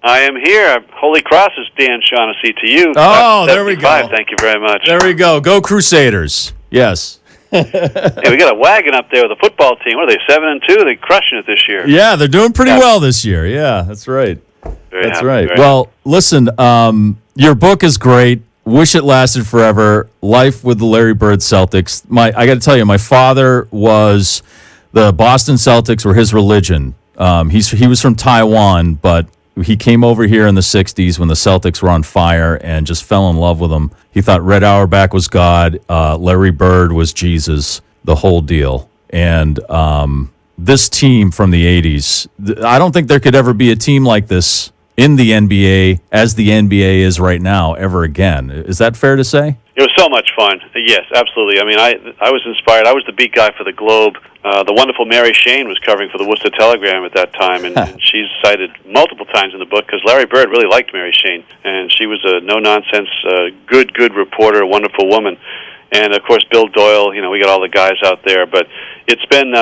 I am here. Holy Cross is Dan Shaughnessy to you. Oh, there we go. Thank you very much. There we go. Go Crusaders. Yes. Hey, we got a wagon up there with a football team. What are they, 7-2? They're crushing it this year. Yeah, they're doing pretty well this year. Yeah, that's right. That's right. Well, listen, your book is great. Wish it lasted forever. Life with the Larry Bird Celtics. I got to tell you, my father was the Boston Celtics were his religion. He was from Taiwan, but he came over here in the 60s when the Celtics were on fire and just fell in love with them. He thought Red Auerbach was God, Larry Bird was Jesus, the whole deal. And this team from the 80s, I don't think there could ever be a team like this in the NBA as the NBA is right now ever again. Is that fair to say? It was so much fun. Yes, absolutely. I mean, I was inspired. I was the beat guy for the Globe. The wonderful Mary Shane was covering for the Worcester Telegram at that time, and she's cited multiple times in the book because Larry Bird really liked Mary Shane, and she was a no-nonsense, good reporter, a wonderful woman. And, of course, Bill Doyle, we got all the guys out there. But it's been,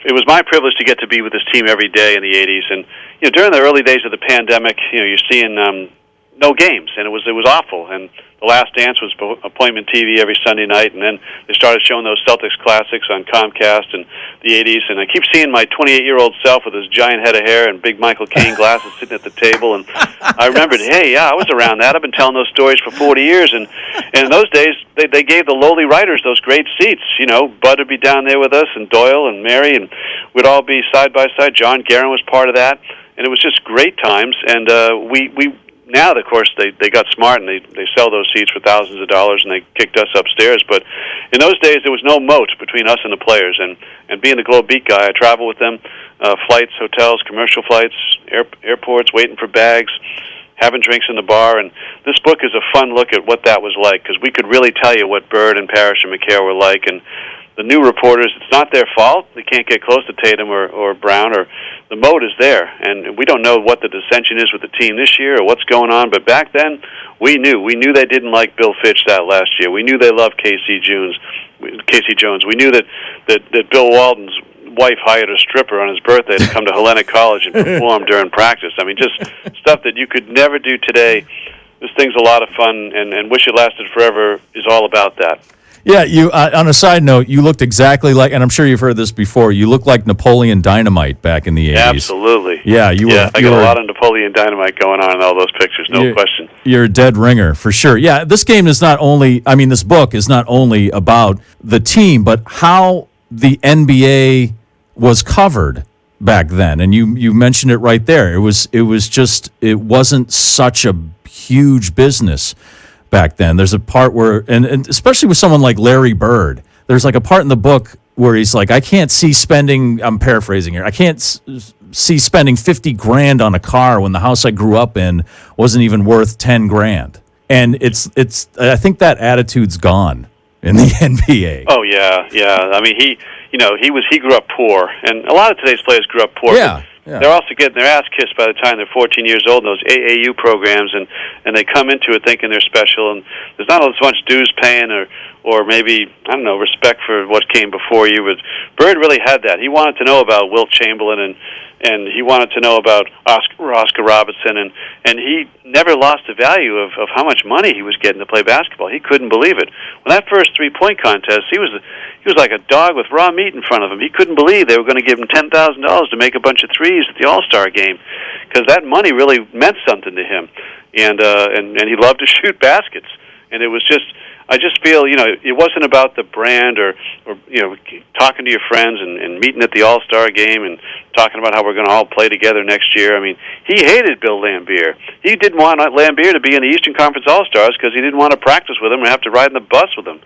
it was my privilege to get to be with this team every day in the 80s. And, during the early days of the pandemic, you're seeing no games, and it was awful. And The Last Dance was appointment TV every Sunday night, and then they started showing those Celtics classics on Comcast in the 80s. And I keep seeing my 28-year-old self with his giant head of hair and big Michael Caine glasses sitting at the table. And I remembered, hey, yeah, I was around that. I've been telling those stories for 40 years. And in those days, they gave the lowly writers those great seats. Bud would be down there with us, and Doyle and Mary, and we'd all be side by side. John Guerin was part of that. And it was just great times. And we now, of course, they got smart, and they sell those seats for thousands of dollars, and they kicked us upstairs. But in those days, there was no moat between us and the players. And being the Globe beat guy, I travel with them, flights, hotels, commercial flights, airports, waiting for bags, having drinks in the bar. And this book is a fun look at what that was like, because we could really tell you what Bird and Parrish and McHale were like. And the new reporters, it's not their fault. They can't get close to Tatum or Brown, or the moat is there. And we don't know what the dissension is with the team this year or what's going on. But back then, we knew. We knew they didn't like Bill Fitch that last year. We knew they loved Casey Jones. We knew that Bill Walton's wife hired a stripper on his birthday to come to Hellenic College and perform during practice. I mean, just stuff that you could never do today. This thing's a lot of fun, and Wish It Lasted Forever is all about that. Yeah, you. On a side note, you looked exactly like, and I'm sure you've heard this before, you looked like Napoleon Dynamite back in the 80s. Absolutely. Yeah, I got a lot of Napoleon Dynamite going on in all those pictures, no question. You're a dead ringer, for sure. Yeah, this book is not only about the team, but how the NBA was covered back then. And you mentioned it right there. It wasn't such a huge business back then. There's a part where, and especially with someone like Larry Bird, there's like a part in the book where he's like, I can't see spending, I'm paraphrasing here, I can't see spending $50,000 on a car when the house I grew up in wasn't even worth $10,000. And it's I think that attitude's gone in the NBA. Oh yeah. I mean, he grew up poor, and a lot of today's players grew up poor. Yeah. Yeah. They're also getting their ass kissed by the time they're 14 years old in those AAU programs, and they come into it thinking they're special, and there's not as much dues paying or maybe, I don't know, respect for what came before you. But Bird really had that. He wanted to know about Wilt Chamberlain, and he wanted to know about Oscar Robertson, and he never lost the value of how much money he was getting to play basketball. He couldn't believe it. When that first three-point contest, he was like a dog with raw meat in front of him. He couldn't believe they were going to give him $10,000 to make a bunch of threes at the All-Star game, because that money really meant something to him, and he loved to shoot baskets. And it was just, I just feel, it wasn't about the brand or talking to your friends and meeting at the All-Star game and talking about how we're going to all play together next year. I mean, he hated Bill Laimbeer. He didn't want Laimbeer to be in the Eastern Conference All-Stars because he didn't want to practice with him or have to ride in the bus with him.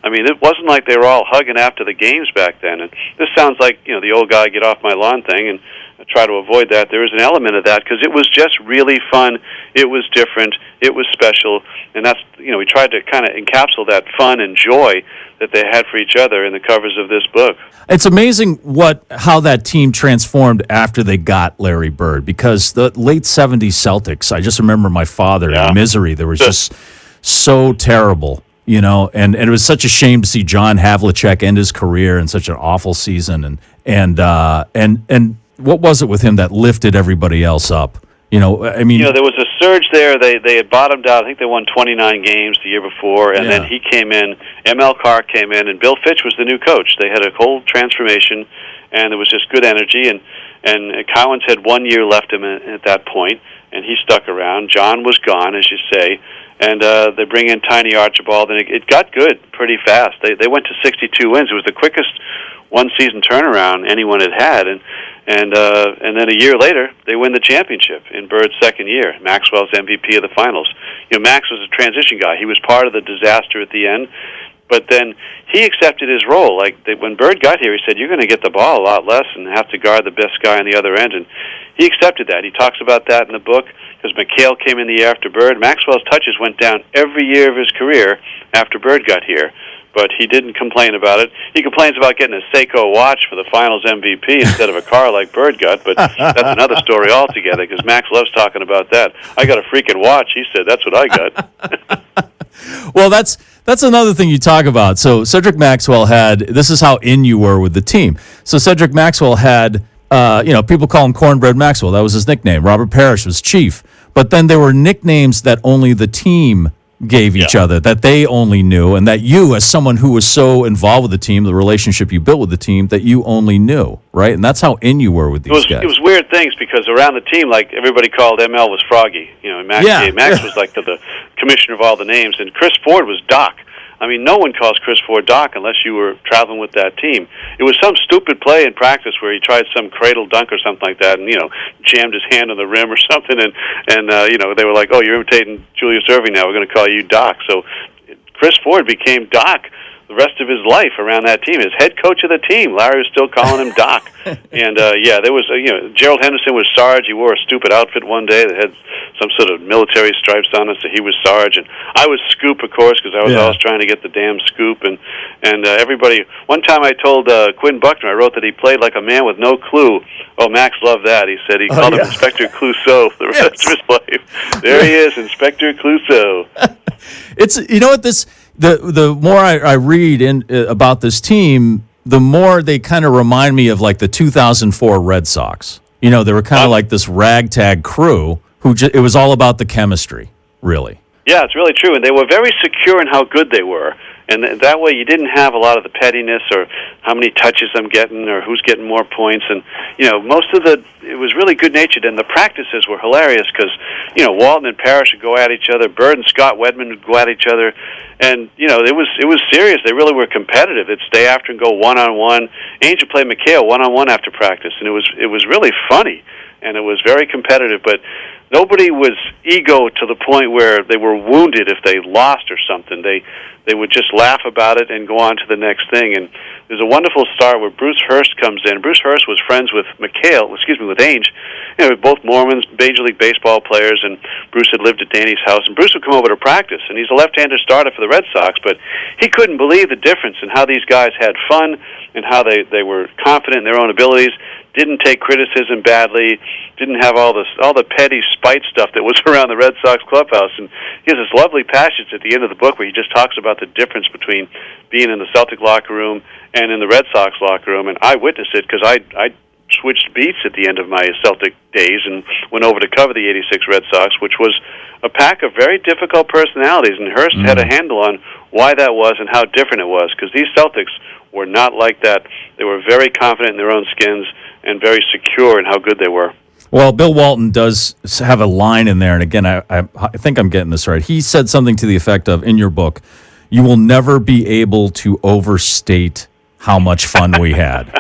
I mean, it wasn't like they were all hugging after the games back then. And this sounds like, the old guy get off my lawn thing, and I try to avoid that. There is an element of that because it was just really fun. It was different. It was special. And that's, we tried to kind of encapsulate that fun and joy that they had for each other in the covers of this book. It's amazing how that team transformed after they got Larry Bird, because the late 70s Celtics, I just remember my father in misery. There was just so terrible. And it was such a shame to see John Havlicek end his career in such an awful season. And what was it with him that lifted everybody else up? I mean, there was a surge there. They had bottomed out. I think they won 29 games the year before, and then he came in. ML Carr came in, and Bill Fitch was the new coach. They had a whole transformation, and there was just good energy. And Collins had 1 year left him at that point, and he stuck around. John was gone, as you say, and they bring in Tiny Archibald, and it got good pretty fast. They went to 62 wins. It was the quickest one-season turnaround anyone had, and then a year later they win the championship in Bird's second year. Maxwell's MVP of the finals. Max was a transition guy. He was part of the disaster at the end, but then he accepted his role. When Bird got here, he said, "You're going to get the ball a lot less and have to guard the best guy on the other end," and he accepted that. He talks about that in the book because McHale came in the year after Bird. Maxwell's touches went down every year of his career after Bird got here, but he didn't complain about it. He complains about getting a Seiko watch for the Finals MVP instead of a car like Bird got, but that's another story altogether because Max loves talking about that. "I got a freaking watch," he said. "That's what I got." Well, that's another thing you talk about. So Cedric Maxwell this is how in you were with the team. So Cedric Maxwell had, people call him Cornbread Maxwell. That was his nickname. Robert Parrish was chief. But then there were nicknames that only the team gave each other, that they only knew, and that you, as someone who was so involved with the team, the relationship you built with the team, that you only knew, right? And that's how in you were with these guys. It was weird things because around the team, everybody called ML was Froggy. Max was like the commissioner of all the names, and Chris Ford was Doc. I mean, no one calls Chris Ford Doc unless you were traveling with that team. It was some stupid play in practice where he tried some cradle dunk or something like that, and jammed his hand on the rim or something, and they were like, "Oh, you're imitating Julius Erving now. We're going to call you Doc." So Chris Ford became Doc the rest of his life around that team. His head coach of the team, Larry was still calling him Doc. And there was Gerald Henderson was Sarge. He wore a stupid outfit one day that had some sort of military stripes on it, so he was Sarge. And I was Scoop, of course, because I was always trying to get the damn scoop. And everybody. One time I told Quinn Buckner, I wrote that he played like a man with no clue. Oh, Max loved that. He said he called him Inspector Clouseau for the rest of his life. There he is, Inspector Clouseau. It's the more I read about this team, the more they kind of remind me of the 2004 Red Sox. They were kind of like this ragtag crew who it was all about the chemistry, really. Yeah, it's really true, and they were very secure in how good they were. And that way you didn't have a lot of the pettiness or how many touches I'm getting or who's getting more points. And, it was really good-natured. And the practices were hilarious because, Walton and Parrish would go at each other. Bird and Scott Wedman would go at each other. And, it was serious. They really were competitive. They'd stay after and go one-on-one. Ainge would play McHale one-on-one after practice. And it was really funny. And it was very competitive. But nobody was ego to the point where they were wounded if they lost or something. They would just laugh about it and go on to the next thing. And there's a wonderful start where Bruce Hurst comes in. Bruce Hurst was friends with with Ainge. Both Mormons, Major League Baseball players, and Bruce had lived at Danny's house. And Bruce would come over to practice, and he's a left-hander starter for the Red Sox, but he couldn't believe the difference in how these guys had fun and how they were confident in their own abilities, didn't take criticism badly, didn't have all the petty spite stuff that was around the Red Sox clubhouse. And he has this lovely passage at the end of the book where he just talks about the difference between being in the Celtic locker room and in the Red Sox locker room. And I witnessed it because I switched beats at the end of my Celtic days and went over to cover the 86 Red Sox, which was a pack of very difficult personalities. And Hurst had a handle on why that was and how different it was, because these Celtics were not like that. They were very confident in their own skins and very secure in how good they were. Well, Bill Walton does have a line in there, and again, I think I'm getting this right. He said something to the effect of, in your book, "You will never be able to overstate how much fun we had."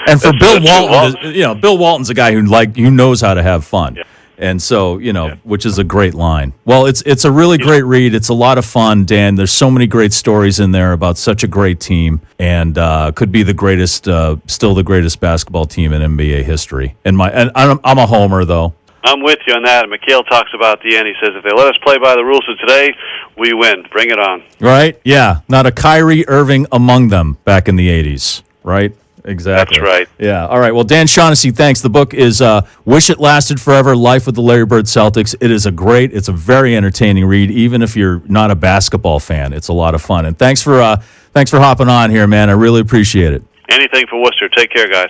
And for Bill Walton, Bill Walton's a guy who knows how to have fun. Yeah. And so, which is a great line. Well, it's a really great read. It's a lot of fun, Dan. There's so many great stories in there about such a great team, and could be the greatest, still the greatest basketball team in NBA history. And I'm a homer, though. I'm with you on that. And McHale talks about at the end. He says, if they let us play by the rules of today, we win. Bring it on. Right? Yeah. Not a Kyrie Irving among them back in the 80s, right? Exactly. That's right. Yeah. All right. Well, Dan Shaughnessy, thanks. The book is Wish It Lasted Forever, Life with the Larry Bird Celtics. It's a very entertaining read, even if you're not a basketball fan. It's a lot of fun. And thanks for hopping on here, man. I really appreciate it. Anything for Worcester. Take care, guys.